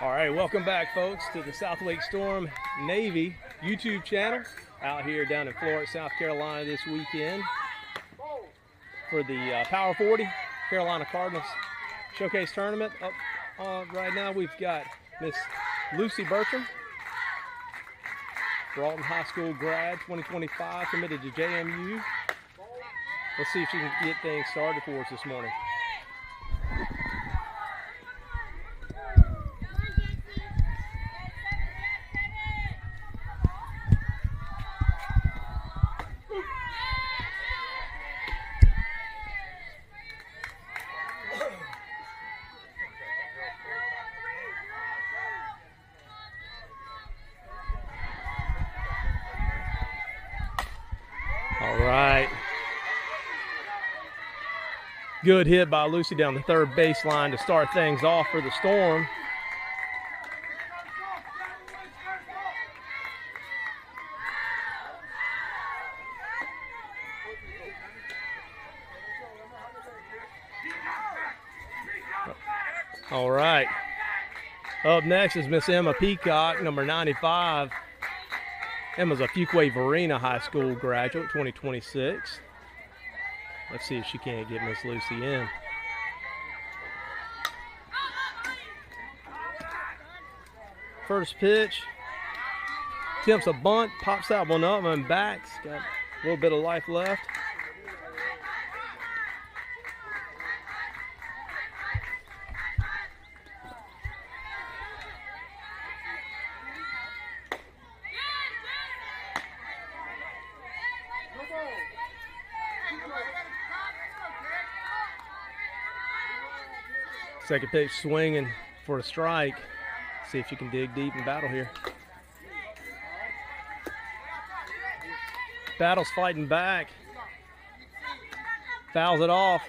All right, welcome back, folks, to the South Lake Storm Navy YouTube channel out here down in Florence, South Carolina this weekend for the Power 40 Carolina Cardinals Showcase Tournament. Up right now, we've got Miss Lucy Bertram, Broughton High School grad, 2025, committed to JMU. Let's see if she can get things started for us this morning. All right. Good hit by Lucy down the third baseline to start things off for the Storm. All right. Up next is Miss Emma Peacock, number 95. Emma's a Fuquay-Varina High School graduate, 2026. Let's see if she can't get Miss Lucy in. First pitch. Attempts a bunt, pops that one up and backs. Got a little bit of life left. Second pitch swinging for a strike. See if you can dig deep and battle here. Battle's fighting back. Fouls it off.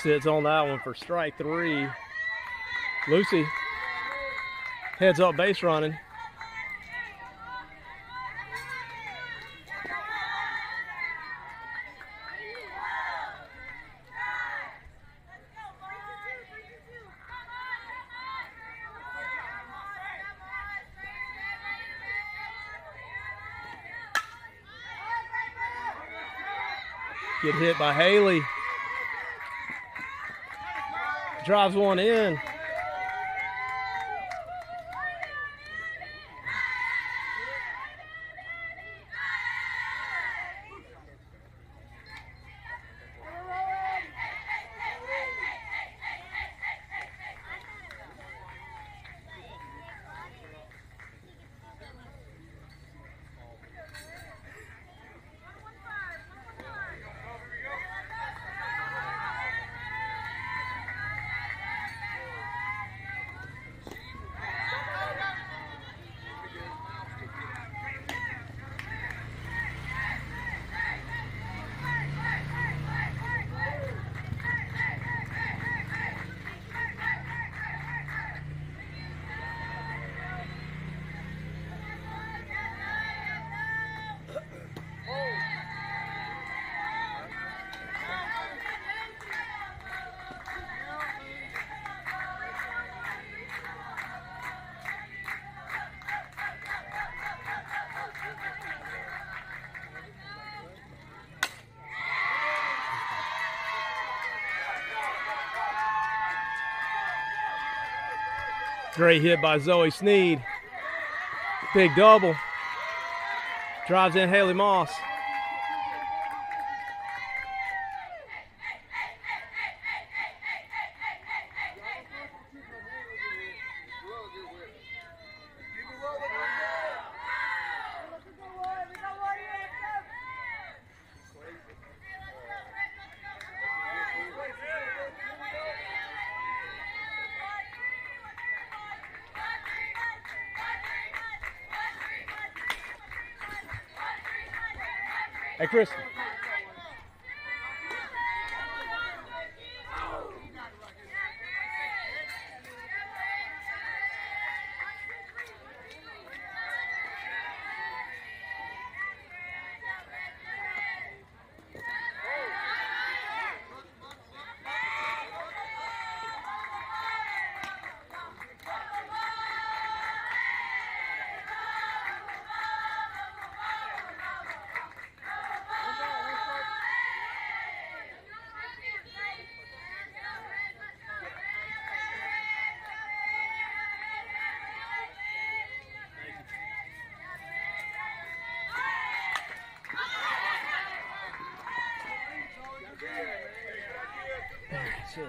Sits on that one for strike three. Lucy heads up base running. Get hit by Haley. Drives one in. Great hit by Zoe Sneed. Big double. Drives in Haley Moss. Hey, Chris. So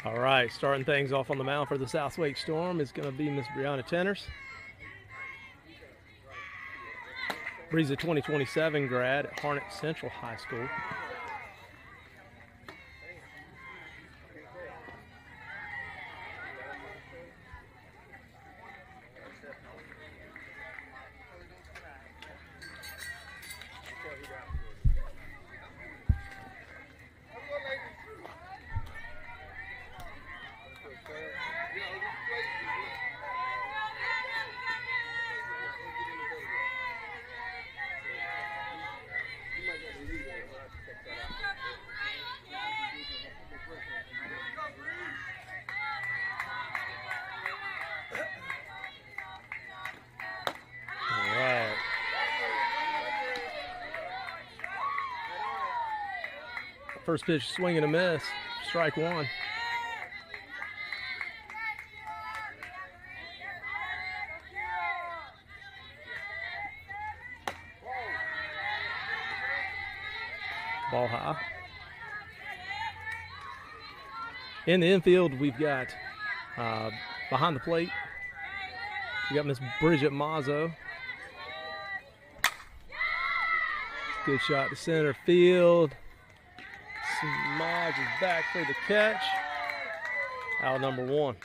all right, starting things off on the mound for the Southlake Storm is going to be Miss Brianna Tenners. Bree's a 2027 grad at Harnett Central High School. First pitch, swing and a miss, strike one. Ball high. In the infield, we've got behind the plate, we got Miss Bridget Mazzo. Good shot to center field. Smodge is back for the catch. Out number one.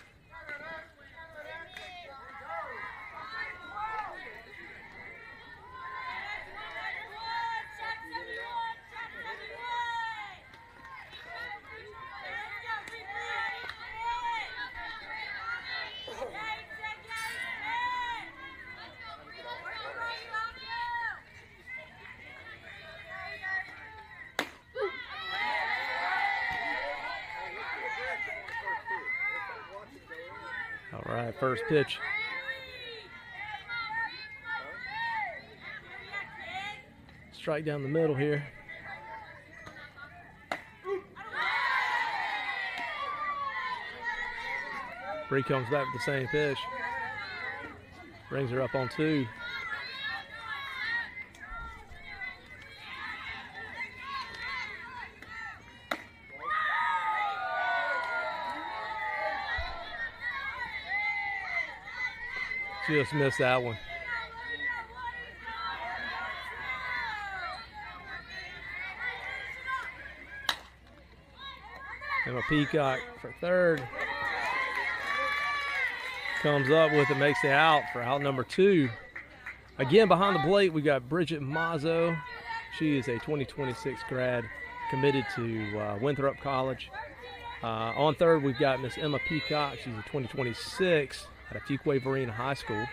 All right, first pitch. Strike down the middle here. Bree comes back with the same pitch. Brings her up on two. Just missed that one. Emma Peacock for third. Comes up with it, makes the out for out number two. Again, behind the plate, we got Bridget Mazzo She is a 2026 grad, committed to Winthrop College. On third, we've got Miss Emma Peacock. She's a 2026 at Fuquay-Varina High School.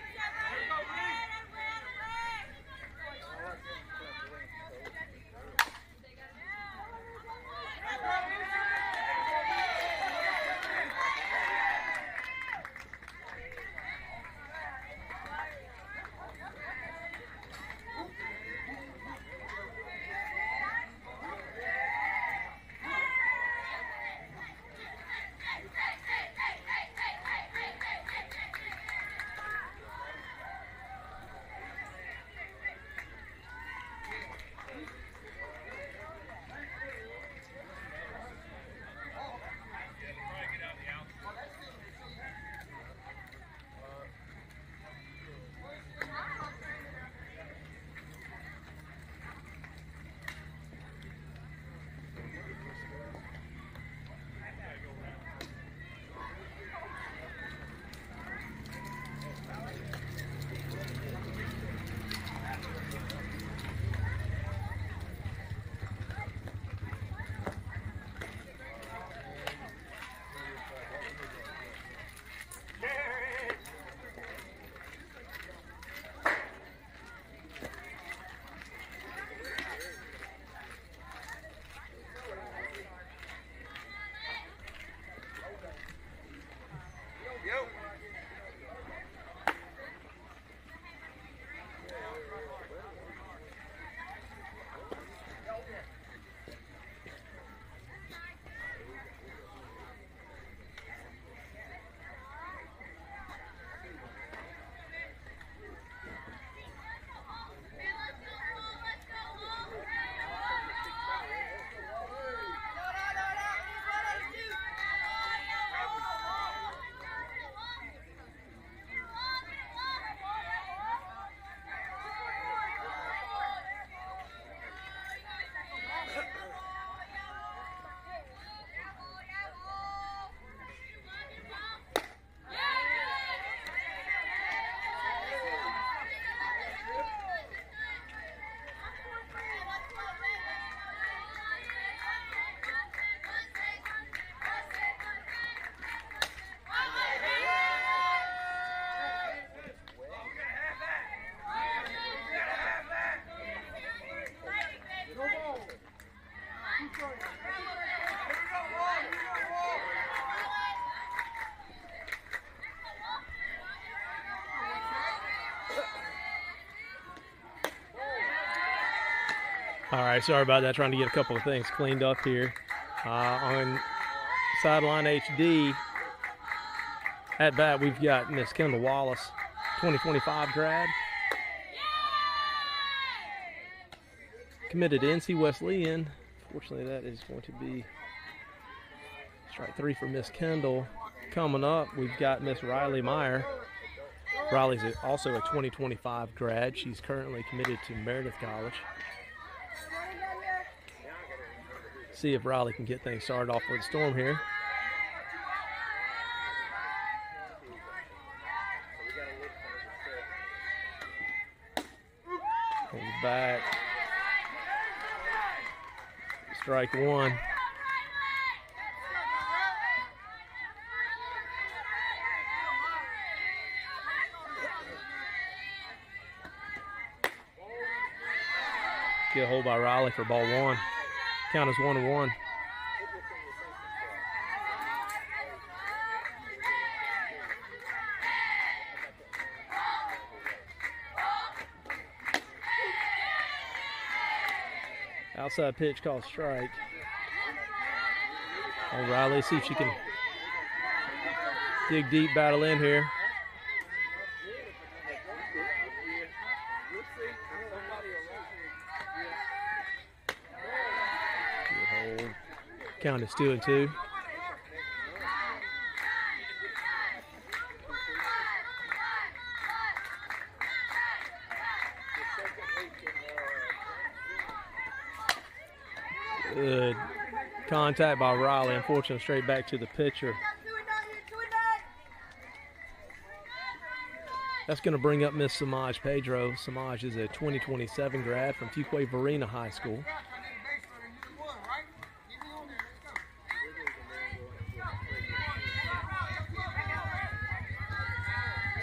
All right, sorry about that. Trying to get a couple of things cleaned up here. On sideline HD, at bat, we've got Miss Kendall Wallace, 2025 grad. Committed to NC Wesleyan. Fortunately, that is going to be strike three for Miss Kendall. Coming up, we've got Miss Riley Meyer. Riley's also a 2025 grad. She's currently committed to Meredith College. See if Riley can get things started off for the Storm here. Comes back. Strike one. Get a hold by Riley for ball one. Count is 1-1. Outside pitch called strike. Riley, see if she can dig deep, battle in here. Good hold. Count is 2-2. Good contact by Riley. Unfortunately, straight back to the pitcher. That's going to bring up Miss Samaj Pedro. Samaj is a 2027 grad from Fuquay-Varina High School.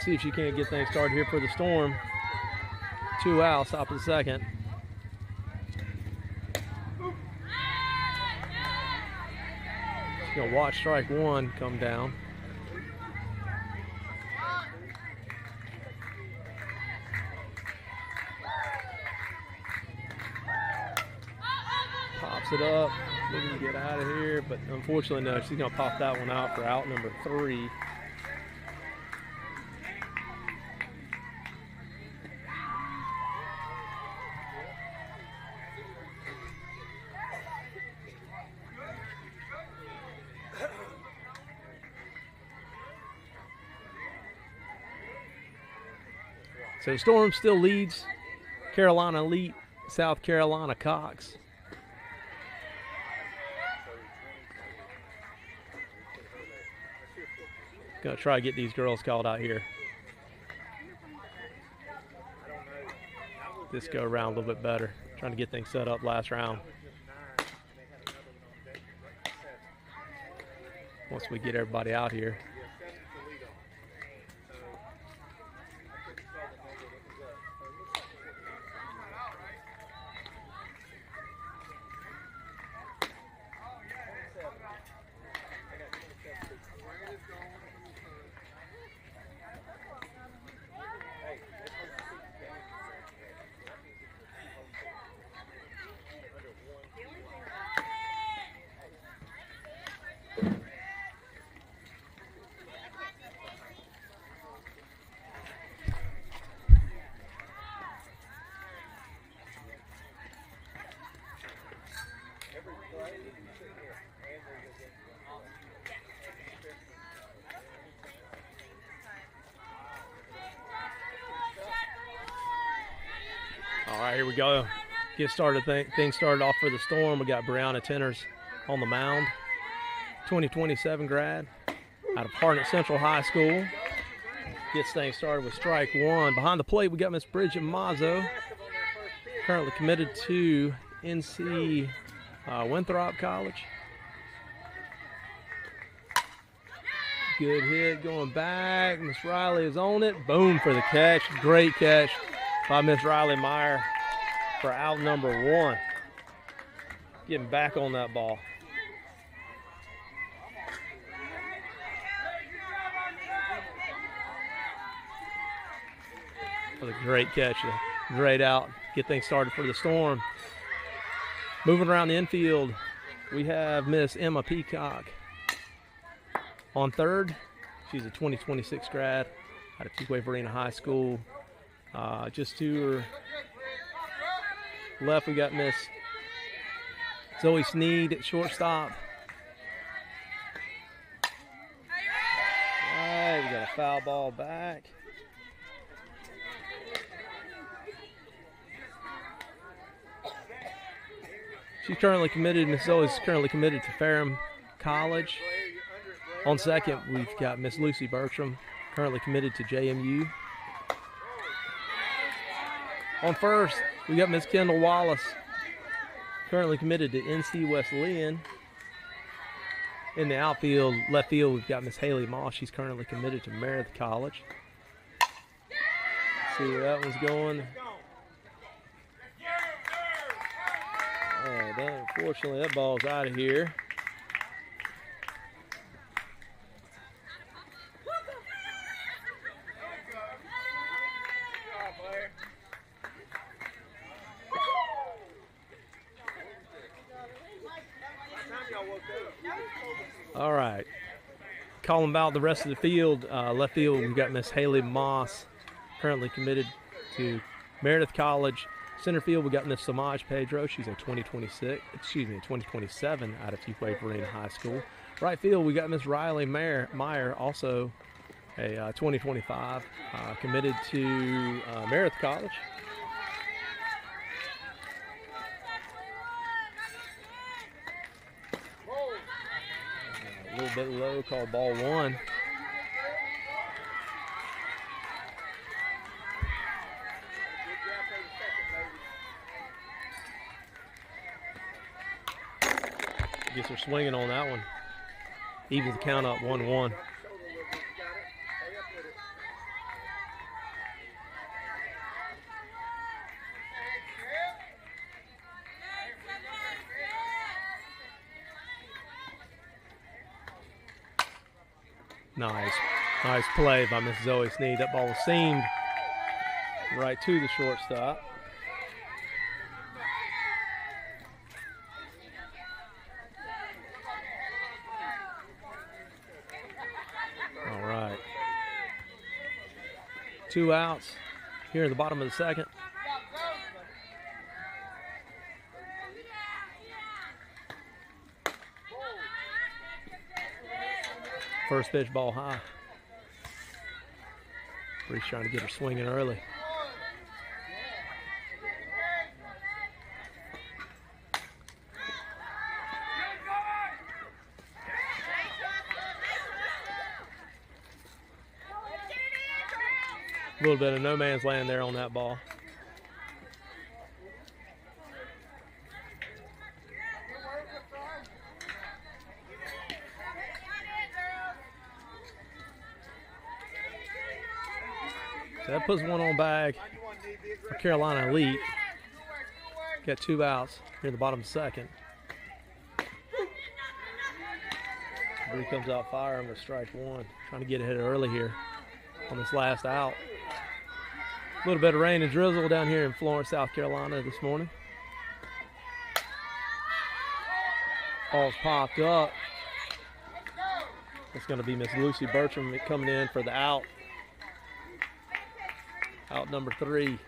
See if she can't get things started here for the Storm. 2 outs, top of the second. She's going to watch strike one come down. Pops it up, looking to get out of here, but unfortunately, no, she's going to pop that one out for out number 3. So Storm still leads Carolina Elite, South Carolina Cox. Gonna try to get these girls called out here. This go around a little bit better. Trying to get things set up last round. Once we get everybody out here. All right, here we go. Get started. Things started off for the Storm. We got Brianna Tenners on the mound. 2027 grad out of Hartnett Central High School. Gets things started with strike one. Behind the plate, we got Miss Bridget Mazzo, currently committed to NC Winthrop College. Good hit going back. Miss Riley is on it. Boom for the catch. Great catch by Miss Riley Meyer for out number 1. Getting back on that ball. For the great catch, great out. Get things started for the Storm. Moving around the infield, we have Miss Emma Peacock on third. She's a 2026 grad out of Fuquay-Varina High School. Just to her left, we got Miss Zoe Sneed at shortstop. All right, we got a foul ball back. She's currently committed, Miss Zoe is currently committed to Ferrum College. On second, we've got Miss Lucy Bertram, currently committed to JMU. On first, we got Miss Kendall Wallace, currently committed to NC Wesleyan. In the outfield, left field, we've got Miss Haley Moss. She's currently committed to Meredith College. Let's see where that one's going. Unfortunately, that ball's out of here. All right, calling about the rest of the field. Left field, we've got Miss Haley Moss, currently committed to Meredith College. Center field, we got Miss Samaj Pedro. She's a 2027 out of Fuquay-Varina High School. Right field, we got Miss Riley Meyer, also a 2025, committed to Meredith College. A little bit low, called ball 1. are swinging on that one. Evens the count up 1-1. Nice play by Miss Zoe Sneed. That ball was seamed right to the shortstop. All right. 2 outs here at the bottom of the second. First pitch, ball high. Bree's trying to get her swinging early. A little bit of no man's land there on that ball. So that puts one on bag for Carolina Elite. Got 2 outs here at the bottom of the second. Bree comes out firing with strike 1. Trying to get ahead early here on this last out. A little bit of rain and drizzle down here in Florence, South Carolina this morning. Ball's popped up. It's going to be Miss Lucy Bertram coming in for the out. Out number 3.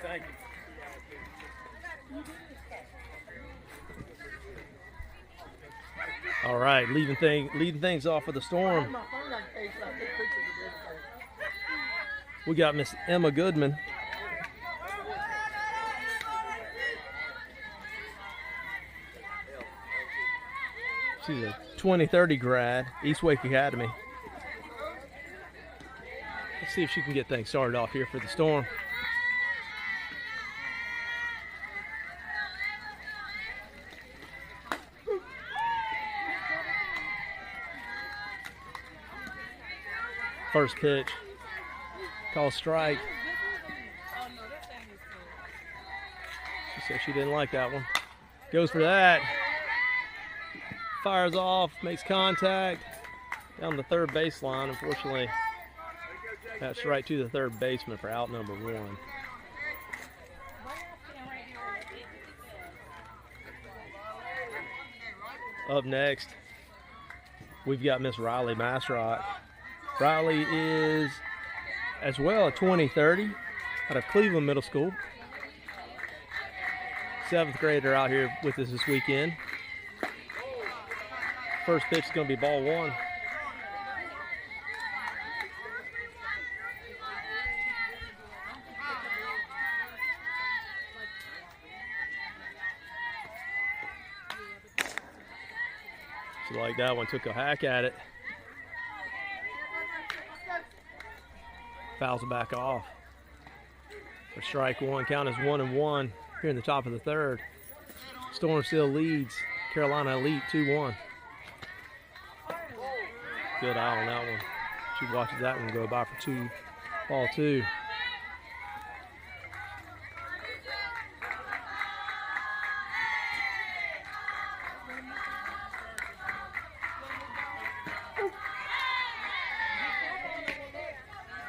Thank you. All right, leading things off for the Storm. We got Miss Emma Goodman. She's a 2030 grad, East Wake Academy. Let's see if she can get things started off here for the Storm. First pitch, call strike. She said she didn't like that one. Goes for that. Fires off, makes contact down the third baseline. Unfortunately, that's right to the third baseman for out number 1. Up next, we've got Miss Riley Masrock. Riley is as well a 2030 out of Cleveland Middle School. 7th grader out here with us this weekend. First pitch is going to be ball 1. She like that one, took a hack at it. Fouls it back off. For strike one, count is 1-1 here in the top of the third. Storm still leads Carolina Elite 2-1. Good eye on that one. She watches that one go by for ball two.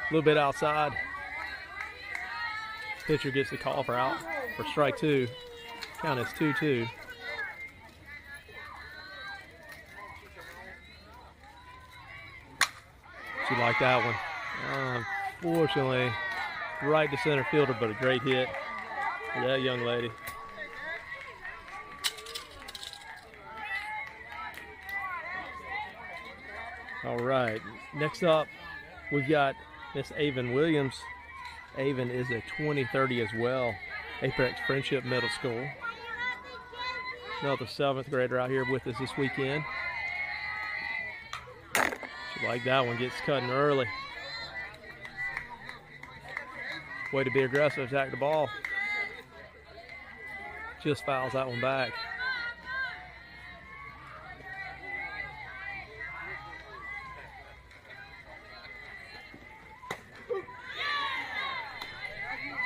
A little bit outside. Pitcher gets the call for out for strike two. Count is 2-2. She liked that one. Unfortunately, right to center fielder, but a great hit for that young lady. All right, next up, we've got Miss Avon Williams. Avon is a 2030 as well. Apex Friendship Middle School. Another 7th grader out here with us this weekend. She like that one, gets cutting early. Way to be aggressive, attack the ball. Just fouls that one back.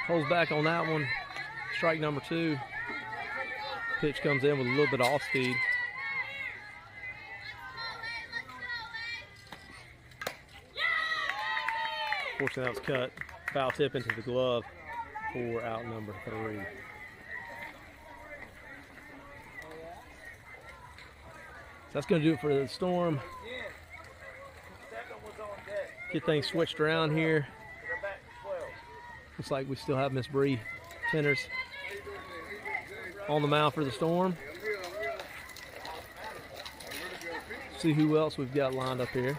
Holds back on that one. Strike number 2. Pitch comes in with a little bit of off speed. Fortunately, that was cut. Foul tip into the glove for out number 3. So that's going to do it for the Storm. Get things switched around here. Looks like we still have Miss Bree Tenners on the mound for the Storm. See who else we've got lined up here.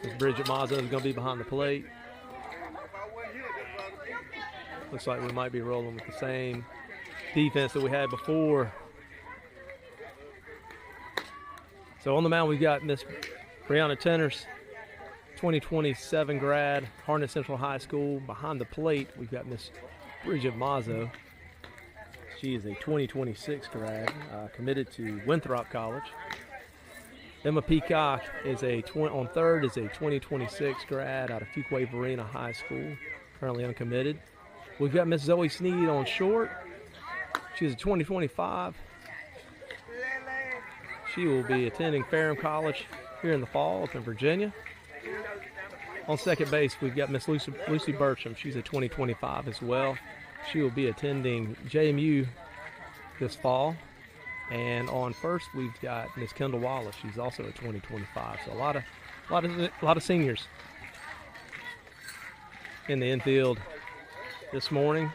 Miss Bridget Mazza is going to be behind the plate. Looks like we might be rolling with the same defense that we had before. So on the mound we've got Miss Brianna Tenners, 2027 grad, Harnett Central High School. Behind the plate, we've got Miss Bridget Mazzo. She is a 2026 grad, committed to Winthrop College. Emma Peacock is on third, is a 2026 grad out of Fuquay-Varina High School, currently uncommitted. We've got Miss Zoe Sneed on short. She's a 2025. She will be attending Ferrum College here in the fall up in Virginia. On second base, we've got Miss Lucy Burcham. She's a 2025 as well. She will be attending JMU this fall. And on first, we've got Miss Kendall Wallace. She's also a 2025. So a lot of seniors in the infield this morning.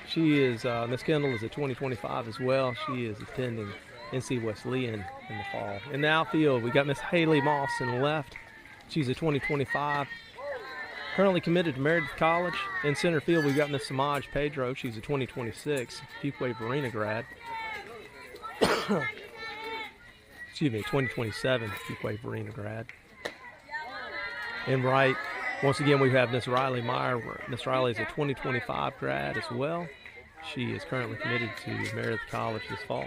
She is Miss Kendall is a 2025 as well. She is attending NC Wesleyan in the fall. In the outfield, we got Miss Haley Moss in the left. She's a 2025. Currently committed to Meredith College. In center field, we've got Miss Samaj Pedro. She's a 2026 Fuquay-Varina grad. Excuse me, 2027 Fuquay-Varina grad. In right, once again, we have Miss Riley Meyer. Miss Riley is a 2025 grad as well. She is currently committed to Meredith College this fall.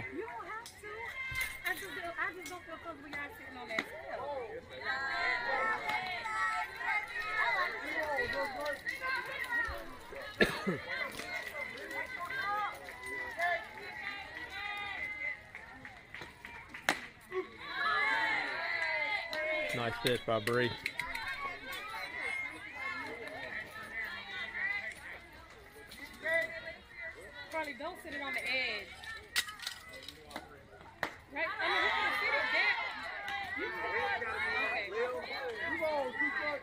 Nice pitch by Bree. Probably don't sit it on the edge. Right? I mean, you can sit it there. You can. Okay.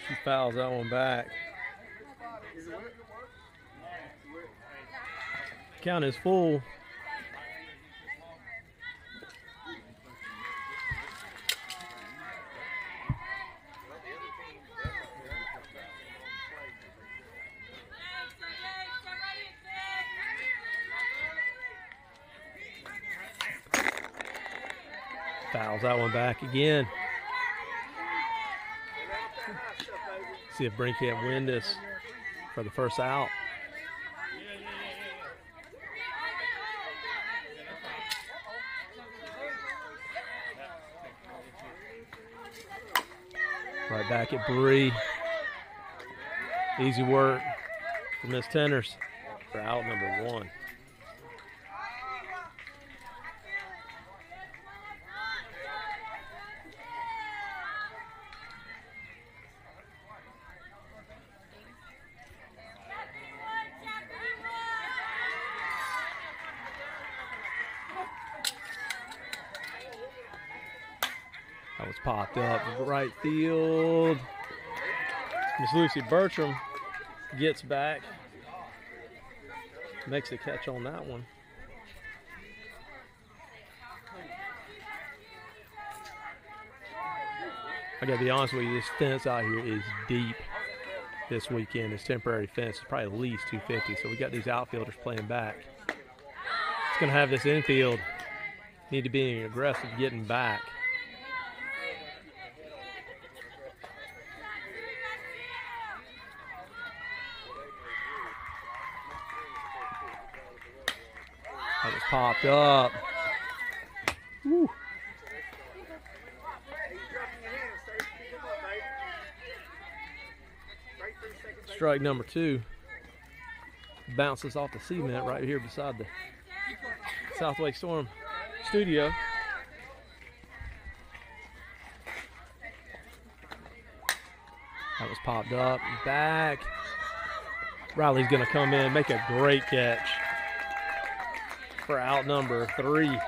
She fouls that one back. Count is full. Fouls that one back again. See if Brink can't win this for the first out. Right back at Bree. Easy work for Miss Tenners for out number 1. That was popped up right field. Miss Lucy Bertram gets back, makes a catch on that one. I gotta be honest with you, this fence out here is deep this weekend. This temporary fence is probably at least 250, so we got these outfielders playing back. It's gonna have this infield need to be aggressive getting back. That was popped up. Woo. Strike number 2. Bounces off the cement right here beside the South Lake Storm studio. That was popped up. Back. Riley's going to come in, make a great catch for out number 3.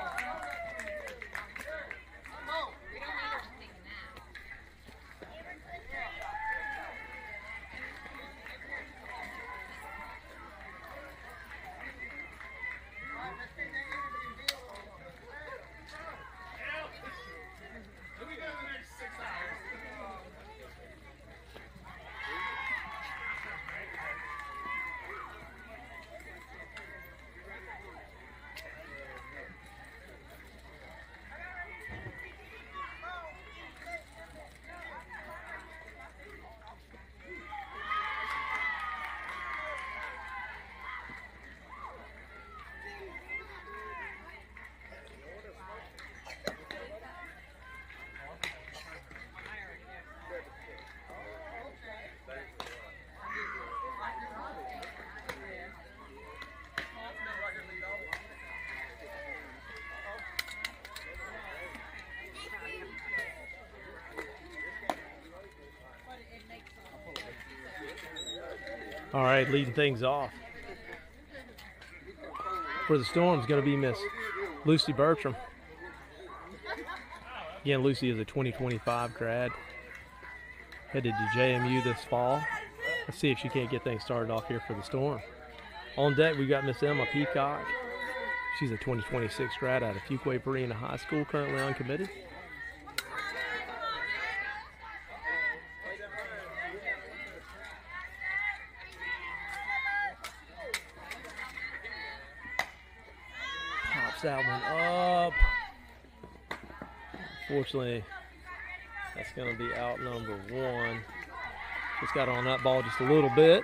All right, leading things off for the Storm is going to be Miss Lucy Bertram. Again, Lucy is a 2025 grad, headed to JMU this fall. Let's see if she can't get things started off here for the Storm. On deck, we've got Miss Emma Peacock. She's a 2026 grad out of Fuquay-Varina High School, currently uncommitted. That one up. Unfortunately, that's going to be out number 1. Just got on that ball just a little bit.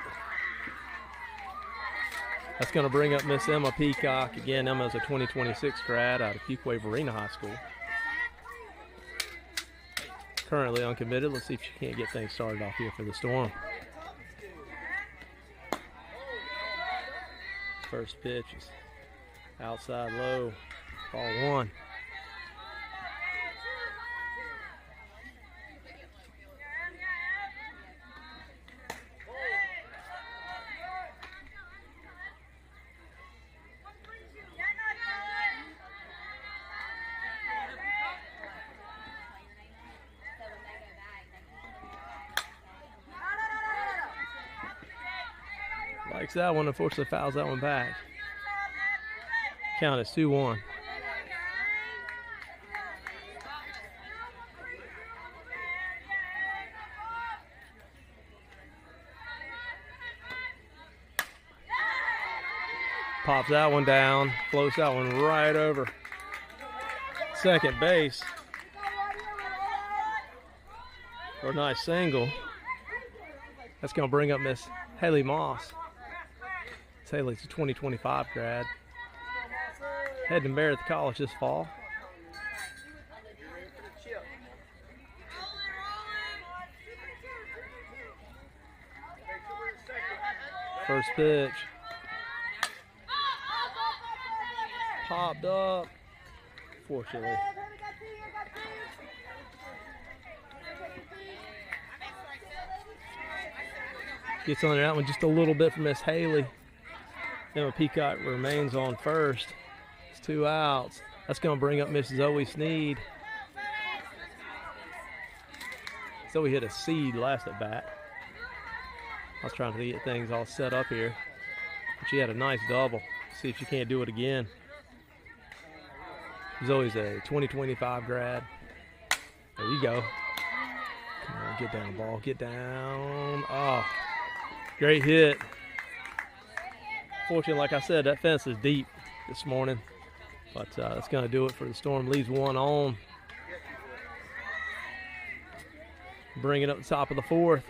That's going to bring up Miss Emma Peacock. Again, Emma's a 2026 grad out of Fuquay-Varina High School. Currently uncommitted. Let's see if she can't get things started off here for the Storm. First pitch is outside low, ball 1. Likes that one, unfortunately fouls that one back. Count is 2-1. Pops that one down, floats that one right over second base. for a nice single. That's going to bring up Miss Haley Moss. Miss Haley's a 2025 grad. Heading to Meredith College this fall. First pitch. Popped up. Fortunately. Gets under that one just a little bit for Miss Haley. Emma Peacock remains on first. It's 2 outs. That's going to bring up Miss Zoe Sneed. Zoe hit a seed last at bat. I was trying to get things all set up here. But she had a nice double. See if she can't do it again. Zoe's a 2025 grad. There you go. Come on, get down, ball. Get down. Oh, great hit. Fortunately, like I said, that fence is deep this morning. But that's going to do it for the Storm. Leaves one on. Bring it up the top of the fourth.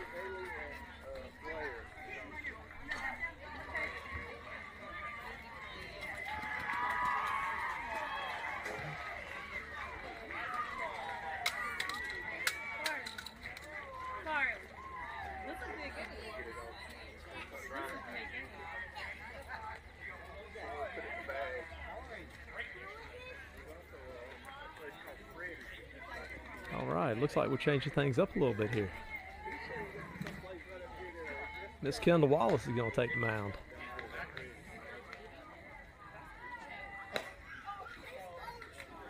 All right, looks like we're changing things up a little bit here. Miss Kendall Wallace is going to take the mound.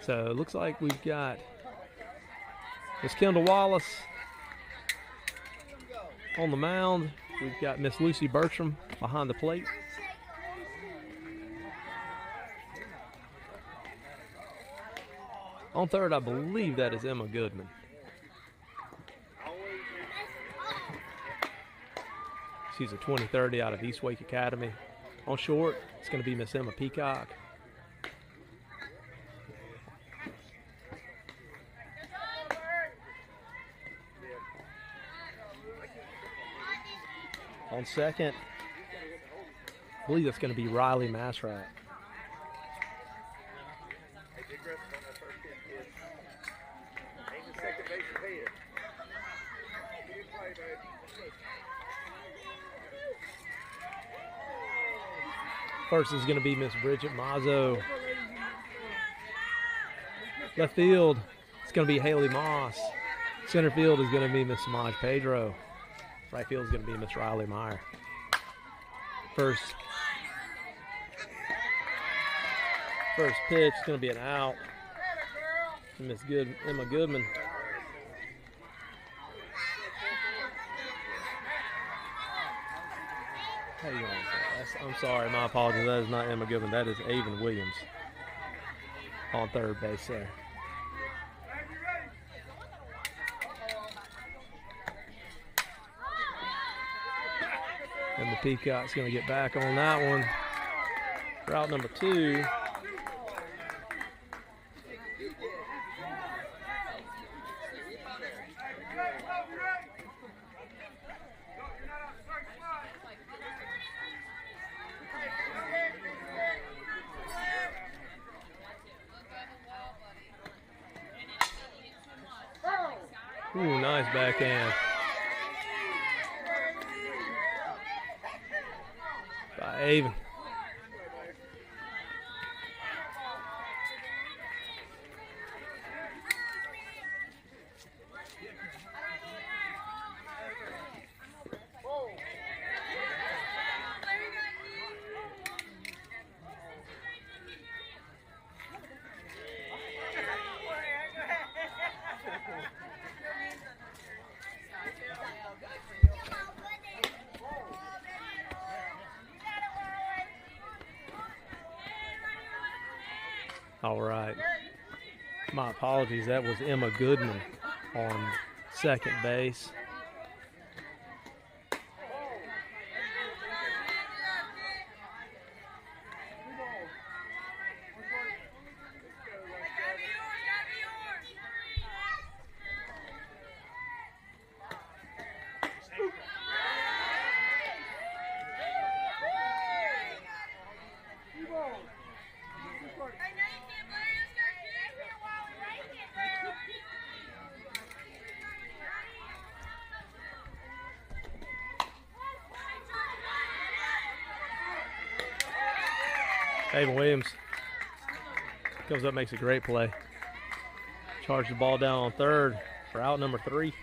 So it looks like we've got Miss Kendall Wallace on the mound. We've got Miss Lucy Bertram behind the plate. On third, I believe that is Emma Goodman. She's a 2030 out of East Wake Academy. On short, it's going to be Miss Emma Peacock. On second, I believe that's going to be Riley Massrat. First is going to be Miss Bridget Mazzo. Left field, it's going to be Haley Moss. Center field is going to be Miss Samaj Pedro. Right field is going to be Miss Riley Meyer. First pitch is going to be an out. Miss Emma Goodman. How you doing? I'm sorry, my apologies. That is not Emma Goodman. That is Avon Williams on third base there. And the Peacock's going to get back on that one. Route number 2. Ooh, nice backhand by Avon. All right. My apologies. That was Emma Goodman on second base. Avon Williams comes up, makes a great play. Charges the ball down on third for out number 3.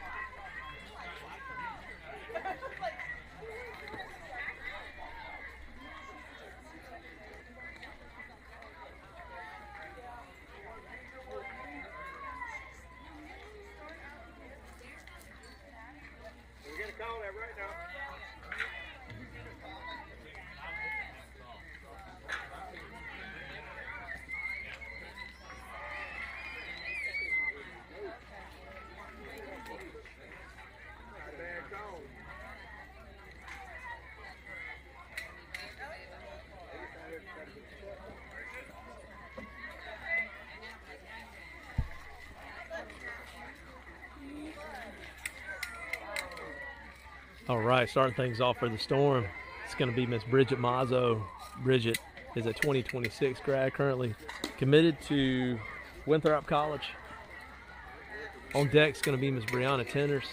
All right, starting things off for the Storm, it's going to be Miss Bridget Mazzo. Bridget is a 2026 grad, currently committed to Winthrop College. On deck is going to be Miss Brianna Tenders.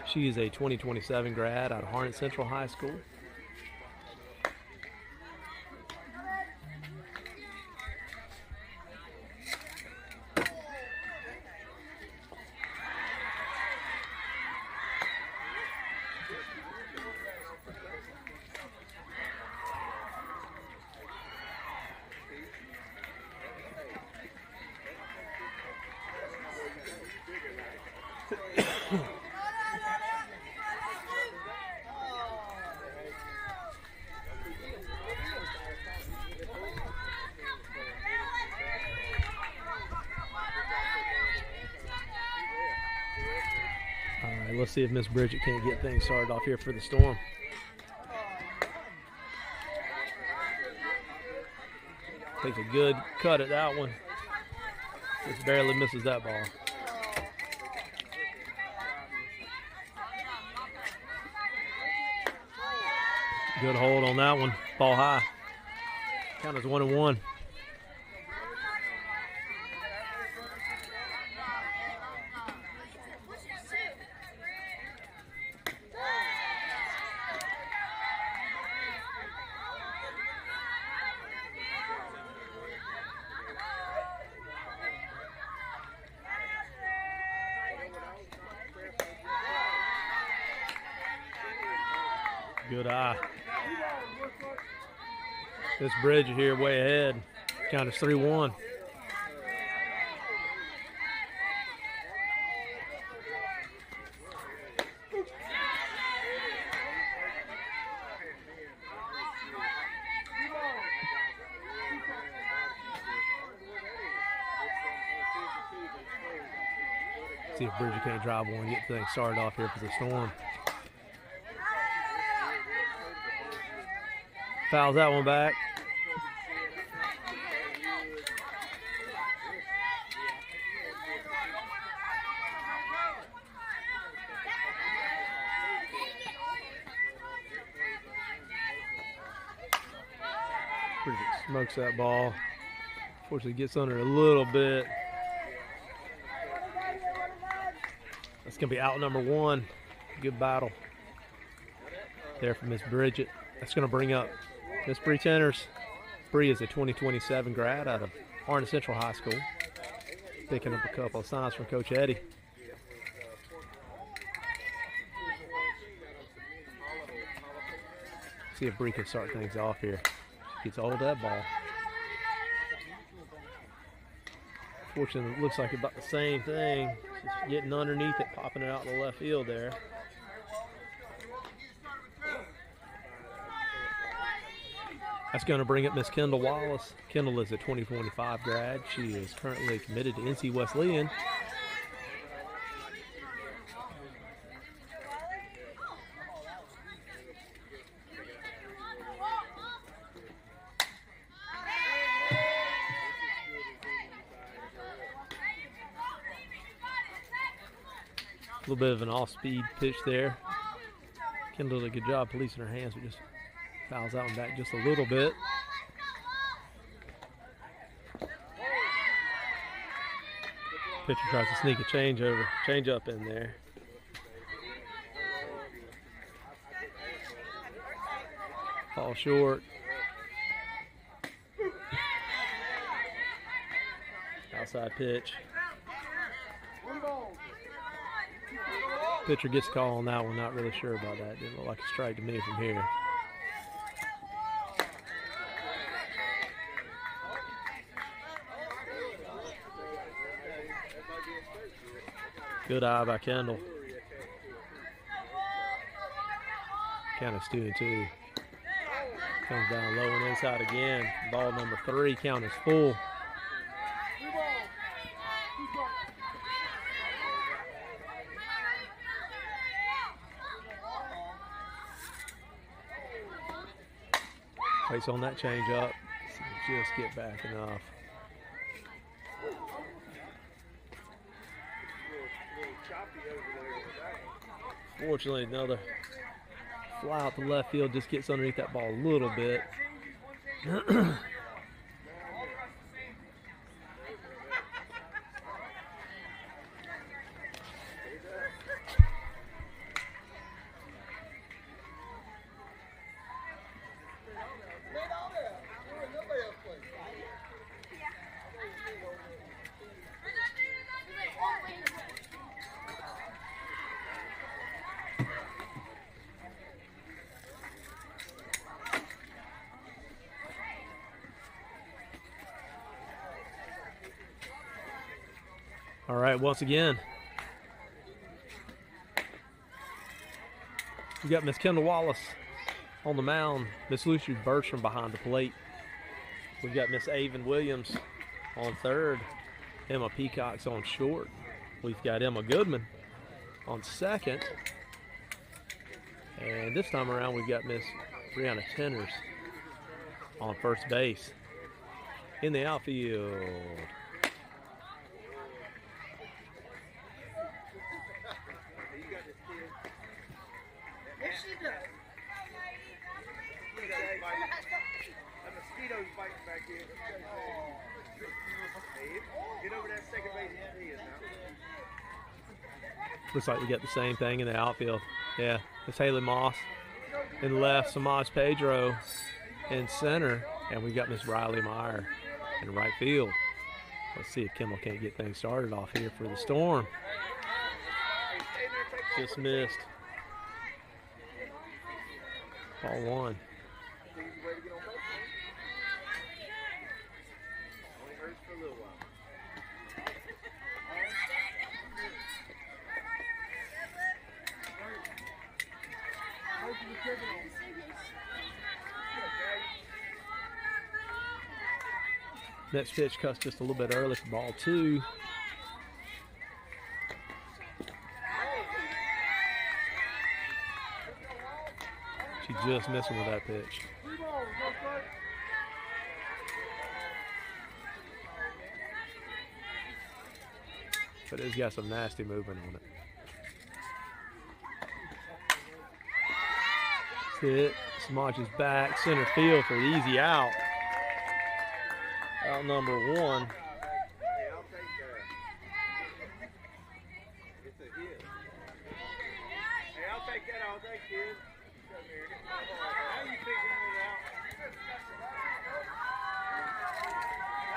She is a 2027 grad out of Harnett Central High School. Let's see if Miss Bridget can't get things started off here for the Storm. Takes a good cut at that one. Just barely misses that ball. Good hold on that one. Ball high. Count is 1-1. Good eye. This Bridge here way ahead. Count is 3-1. See if Bridget can't drive one and get things started off here for the Storm. Fouls that one back. Bridget smokes that ball. Fortunately gets under a little bit. That's going to be out number 1. Good battle there for Miss Bridget. That's going to bring up Miss Bree Tenners. Bree is a 2027 grad out of Harnett Central High School. Picking up a couple of signs from Coach Eddie. See if Bree can start things off here. Gets a hold of that ball. Fortunately, it looks like about the same thing. Just getting underneath it, popping it out in the left field there. That's going to bring up Miss Kendall Wallace. Kendall is a 2025 grad. She is currently committed to NC Wesleyan. A little bit of an off-speed pitch there. Kendall did a good job policing her hands, but just fouls that one back just a little bit. Pitcher tries to sneak a change up in there. Fall short. Outside pitch. Pitcher gets a call on that one. Not really sure about that. Didn't look like a strike to me from here. Good eye by Kendall. Count is 2-2. Comes down low and inside again. Ball number 3. Count is full. Waits on that change up. Just get back enough. Fortunately, another fly out the left field just gets underneath that ball a little bit. All right, once again, we got Miss Kendall Wallace on the mound, Miss Lucy Bertram behind the plate. We've got Miss Avon Williams on third, Emma Peacock's on short. We've got Emma Goodman on second. And this time around, we've got Miss Brianna Tenners on first base. In the outfield, looks like we got the same thing in the outfield. Yeah, it's Haley Moss in left, Samaj Pedro in center, and we've got Miss Riley Meyer in right field. Let's see if Kimmel can't get things started off here for the Storm. Just missed. Ball 1. Next pitch cuts just a little bit early for ball 2. She's just missing with that pitch. But it's got some nasty movement on it. Hit. Samaj is back. Center field for the easy out. Out number 1. Hey, I'll take that. It's a hit. Hey, I'll take that all day, kid. Come here. How you figuring it out?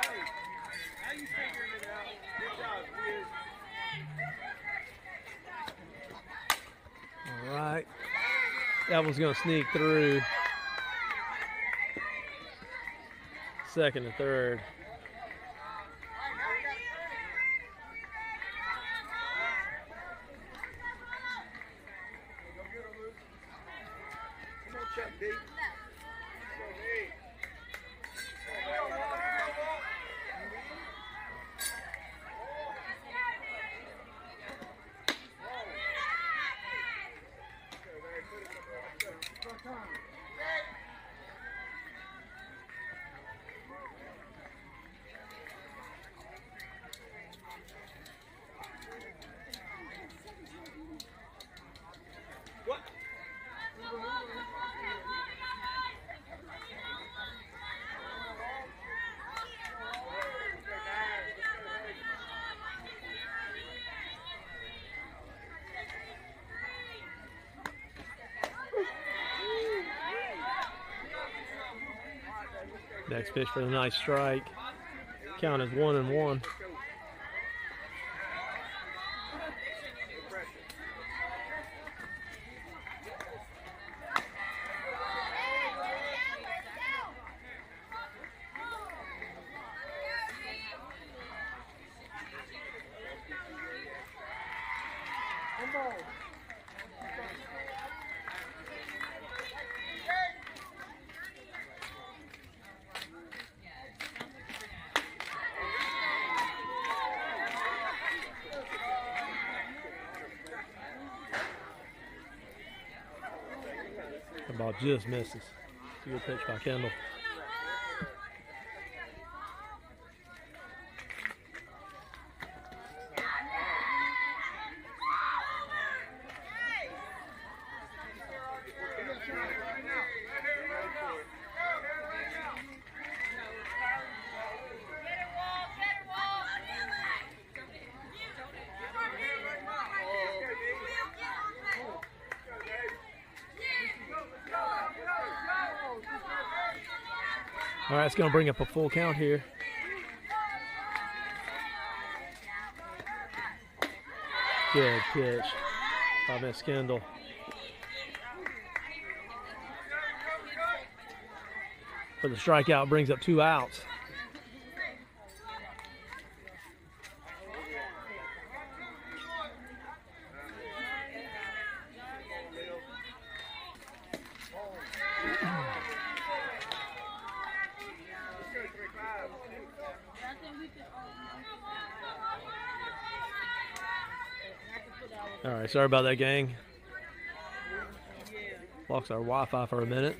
Hey, how you figuring it out? Good job, kid. All right. That one's going to sneak through. Second and third. Come on, Chuck D. Next pitch for the nice strike. Count is 1-1. The ball just misses. Good pitch by Kendall. All right, it's going to bring up a full count here. Good pitch by Miss Kendall. For the strikeout, brings up 2 outs. All right, sorry about that, gang. Lost our Wi-Fi for a minute.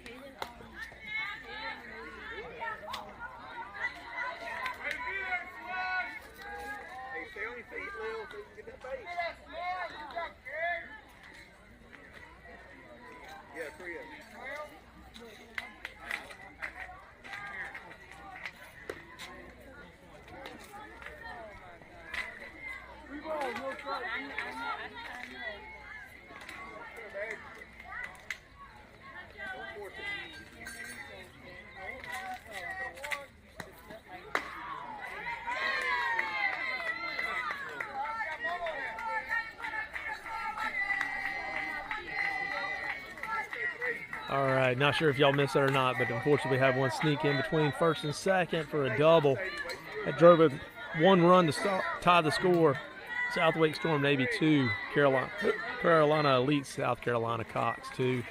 All right, not sure if y'all missed it or not, but unfortunately we had one sneak in between first and second for a double. That drove a 1 run to tie the score. South Wake Storm Navy 2, Carolina Elite South Carolina Cox 2.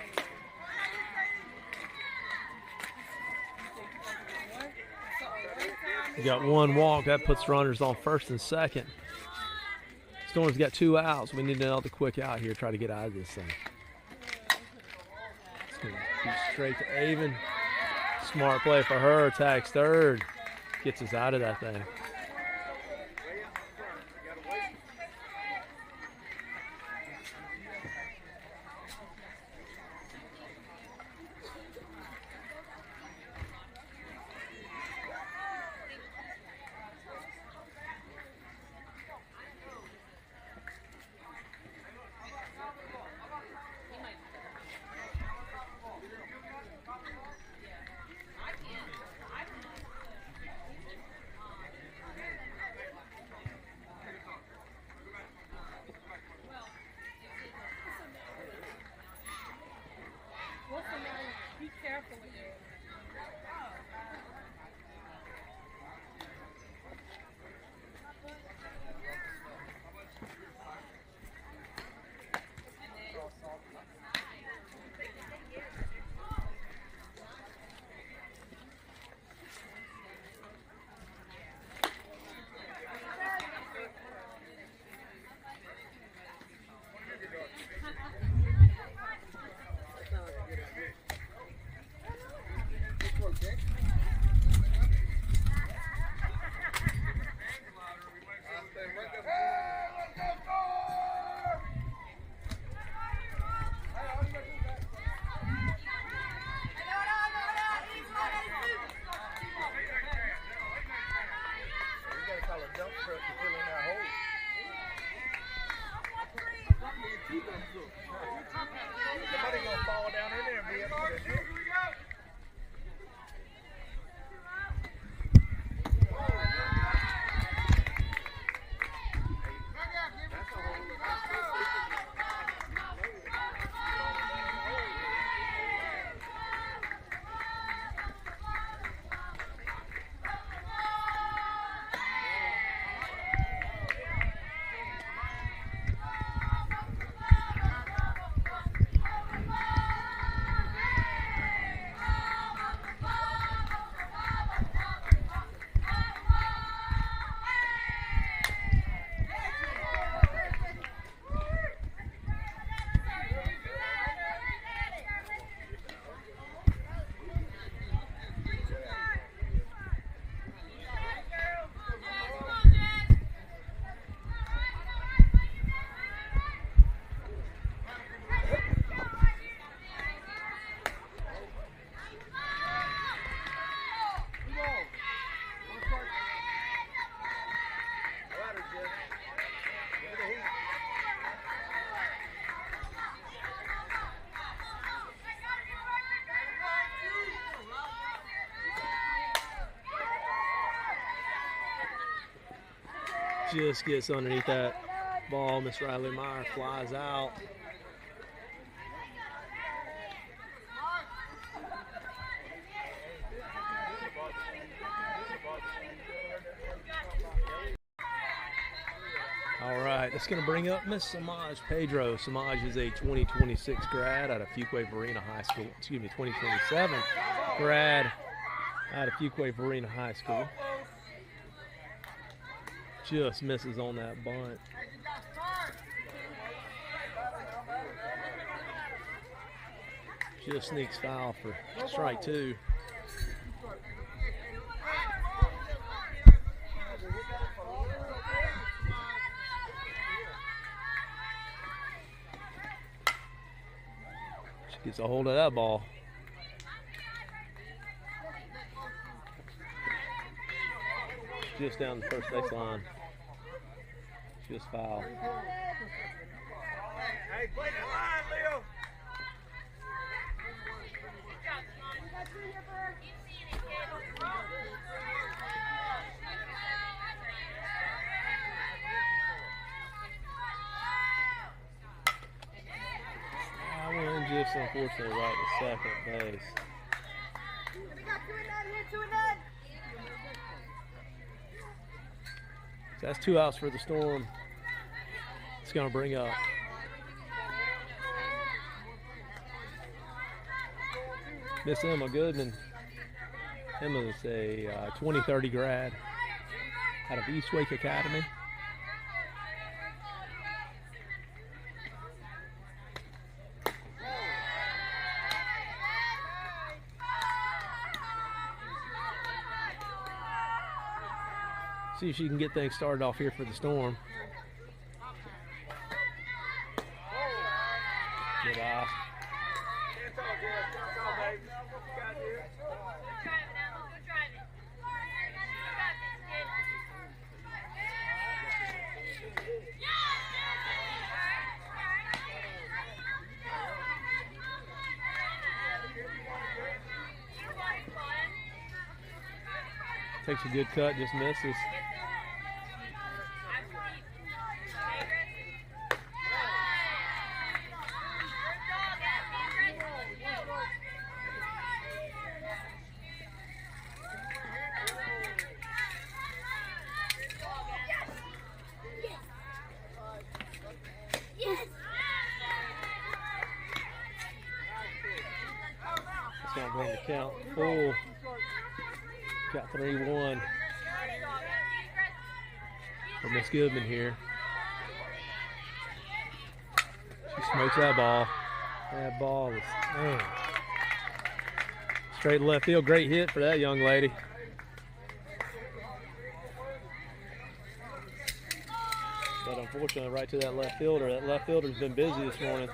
We got 1 walk. That puts runners on first and second. Storm's got 2 outs. We need another quick out here, try to get out of this thing. It's going to be straight to Avon. Smart play for her. Tags third. Gets us out of that thing. Just gets underneath that ball. Miss Riley Meyer flies out. All right, that's going to bring up Miss Samaj Pedro. Samaj is a 2026 grad out of Fuquay-Varina High School. Excuse me, 2027 grad out of Fuquay-Varina High School. Just misses on that bunt. Just sneaks foul for strike two. She gets a hold of that ball. Just down the first baseline. Just foul. Hey, play the line, Leo. I went just unfortunately right to second base. So that's 2 outs for the Storm. It's going to bring up Miss Emma Goodman. Emma's a 2030 grad out of East Wake Academy. See if she can get things started off here for the Storm. Good eye. It's all good. It's all baby. What you got here? Takes a good cut, just misses. It's going to bring the count full. Got 3-1 for Miss Goodman here. She smokes that ball. That ball was straight left field. Great hit for that young lady. But unfortunately, right to that left fielder. That left fielder's been busy this morning.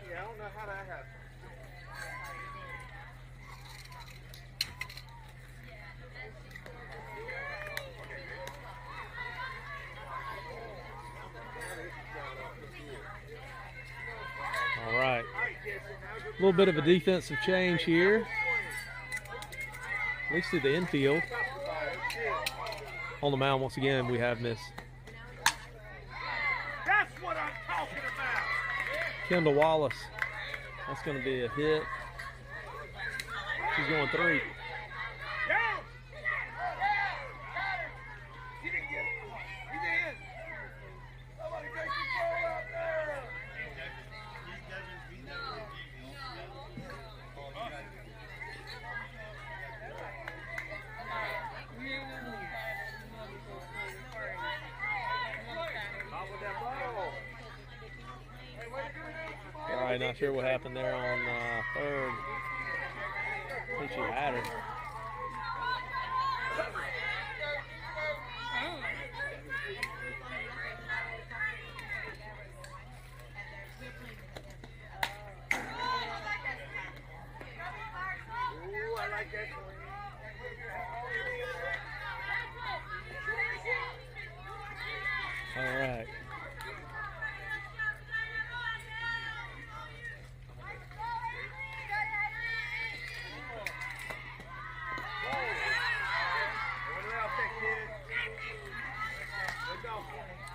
Yeah, I don't know how that happened. All right. A little bit of a defensive change here. At least to the infield. On the mound once again, we have Miss That's what I'm talking about. Kendall Wallace. That's going to be a hit. She's going 3. Go! You didn't get it. He's in. Somebody take control out there. Not sure what happened there on third. I think she had her. Ooh, I like that swing. All right.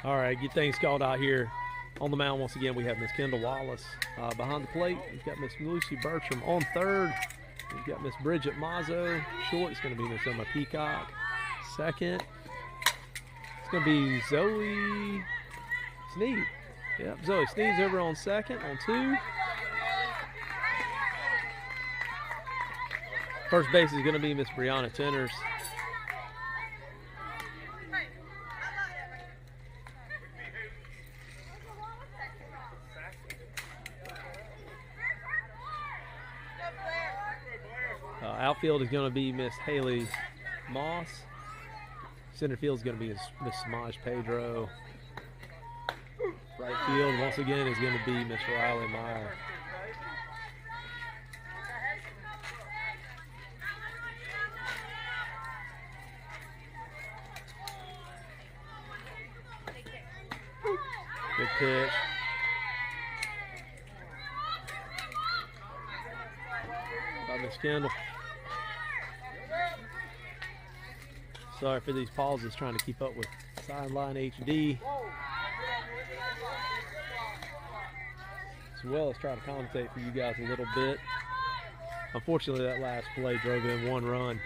All right, get things called out here on the mound once again. We have Miss Kendall Wallace behind the plate. We've got Miss Lucy Bertram on third. We've got Miss Bridget Mazzo. Short, it's going to be Miss Emma Peacock. Second, it's going to be Zoe Sneed. Yep, Zoe Sneed's over on second. On two. First base is going to be Miss Brianna Tenners. Outfield is going to be Miss Haley Moss. Center field is going to be Miss Samaj Pedro. Right field, once again, is going to be Miss Riley Meyer. Good pitch. By Miss Kendall. Sorry for these pauses, trying to keep up with Sideline HD, as well as try to commentate for you guys a little bit. Unfortunately, that last play drove in one run.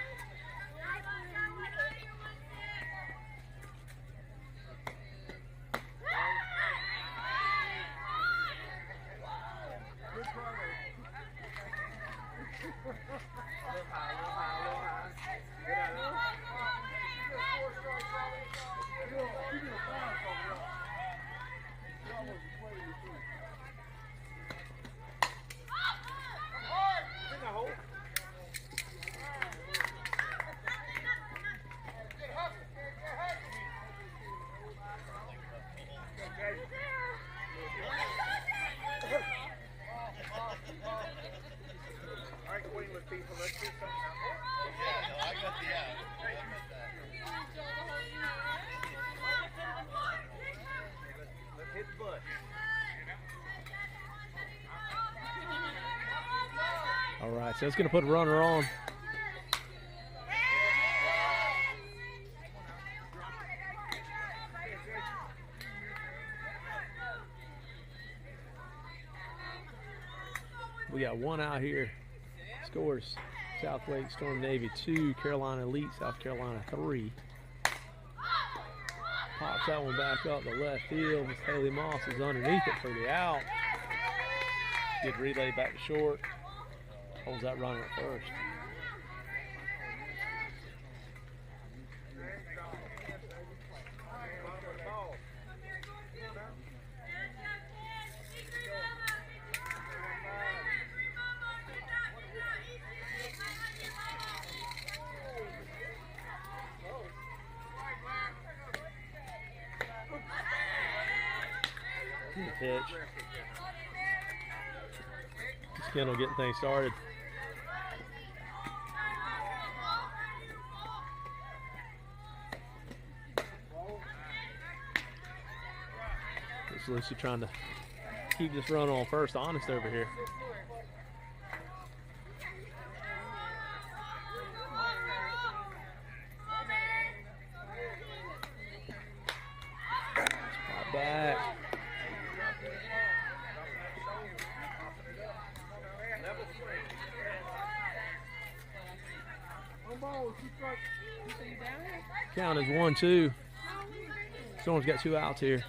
All right, so it's going to put a runner on. We got one out here. Scores Southlake Storm Navy 2, Carolina Elite South Carolina 3. Pops that one back up the left field. Miss Haley Moss is underneath it for the out. Good relay back to short. Holds that runner at first. Good pitch. Kendall getting things started. It's Lucy trying to keep this run on first honest over here. Spot back. Count is 1-2. Storm's got 2 outs here.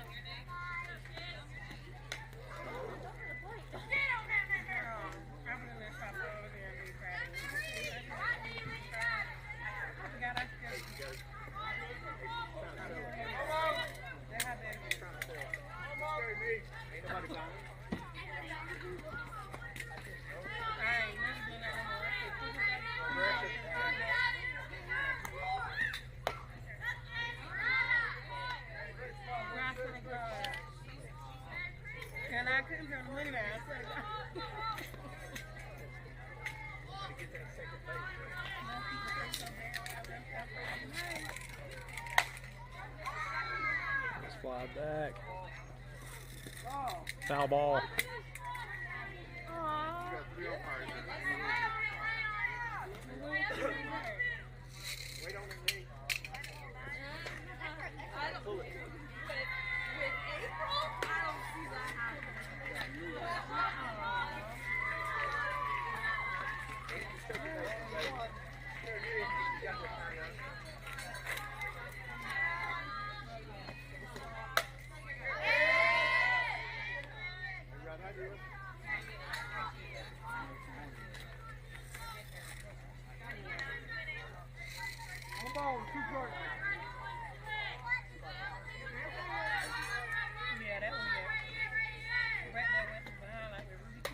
slide back. Foul ball. Wait on the knee. Yeah, that one, yeah. Right there went behind like a Ruby Q.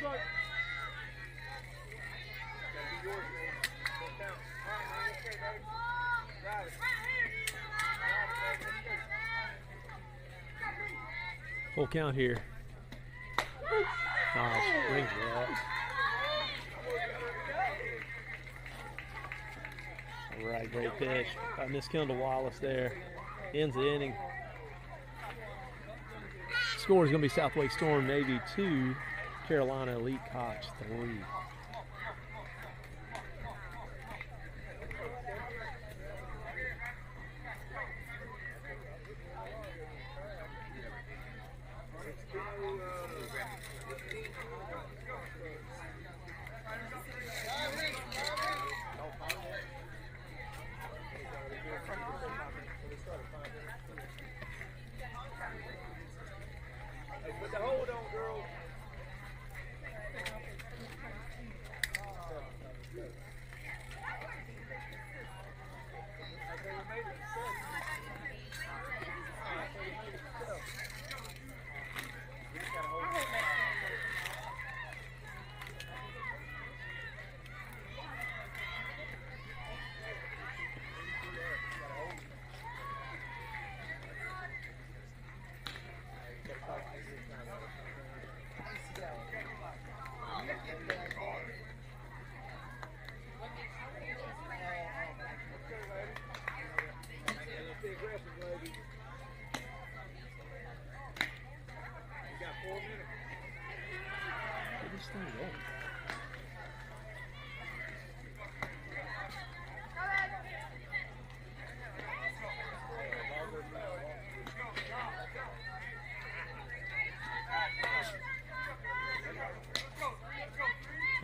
Go. Full count here. Nice. Brings it up. All right, great pitch by Miss Kendall Wallace there. Ends the inning. Score is going to be Southway Storm Navy 2, Carolina Elite Cox 3. Put the hold on, girl.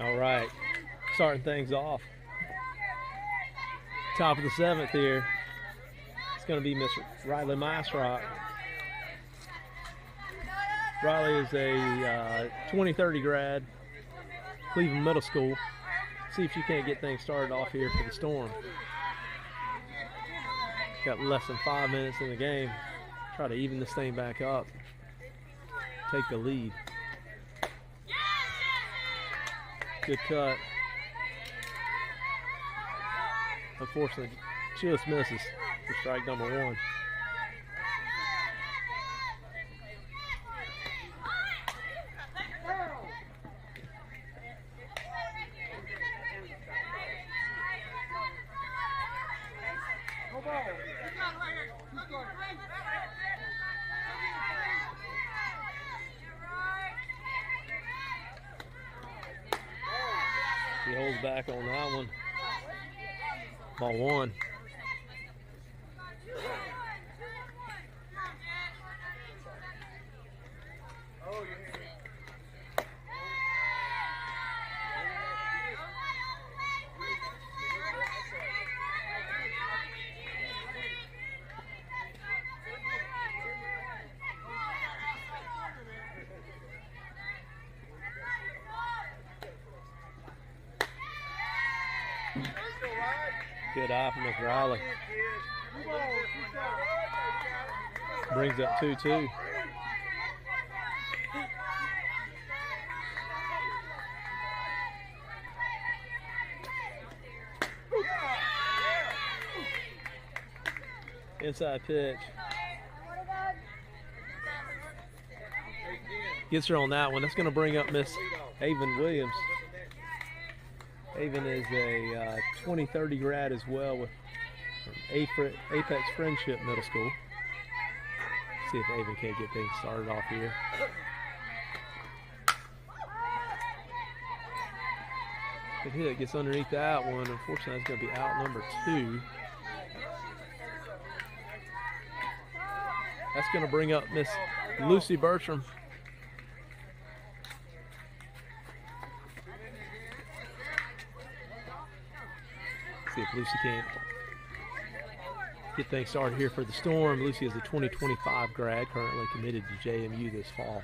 All right, starting things off. Top of the 7th here. It's going to be Miss Riley Maasrock. Riley is a 2030 grad, Cleveland Middle School. See if she can't get things started off here for the Storm. Got less than 5 minutes in the game. Try to even this thing back up. Take the lead. Good cut. Unfortunately, just misses for strike number 1. He holds back on that one. Ball 1. Good eye from Miss Riley. Brings up 2-2. Inside pitch. Gets her on that one. That's going to bring up Miss Avon Williams. Avon is a 2030 grad as well with Apex Friendship Middle School. See if Avon can't get things started off here. Good hit, gets underneath that one. Unfortunately, that's going to be out number 2. That's going to bring up Miss Lucy Bertram. See if Lucy can't get things started here for the Storm. Lucy is a 2025 grad, currently committed to JMU this fall.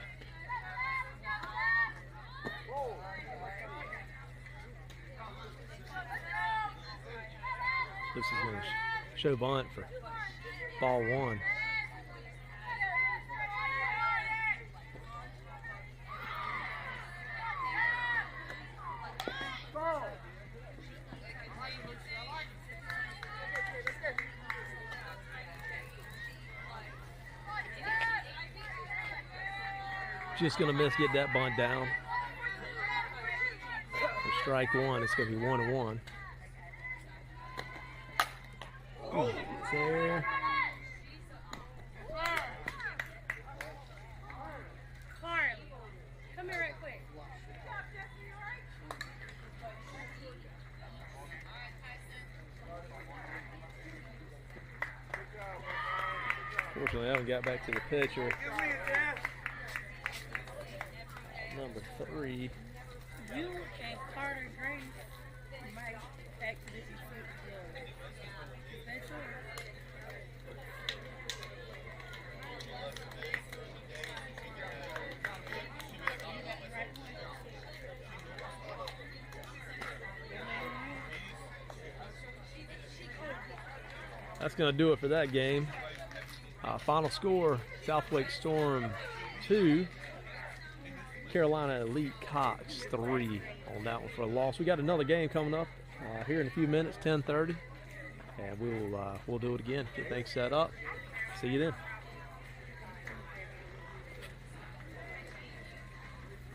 Lucy's going to show bunt for ball 1. Just going to miss, get that bunt down. For strike 1, it's going to be 1-1. It's there. Carl, come here right quick. Fortunately, I haven't got back to the pitcher. Number 3. You and Carter Grace might accidentally switch gloves. Is that true? That's going to do it for that game. Final score, Southlake Storm 2. Carolina Elite Cox 3 on that one for a loss. We got another game coming up here in a few minutes, 10:30, and we'll do it again. Get things set up. See you then.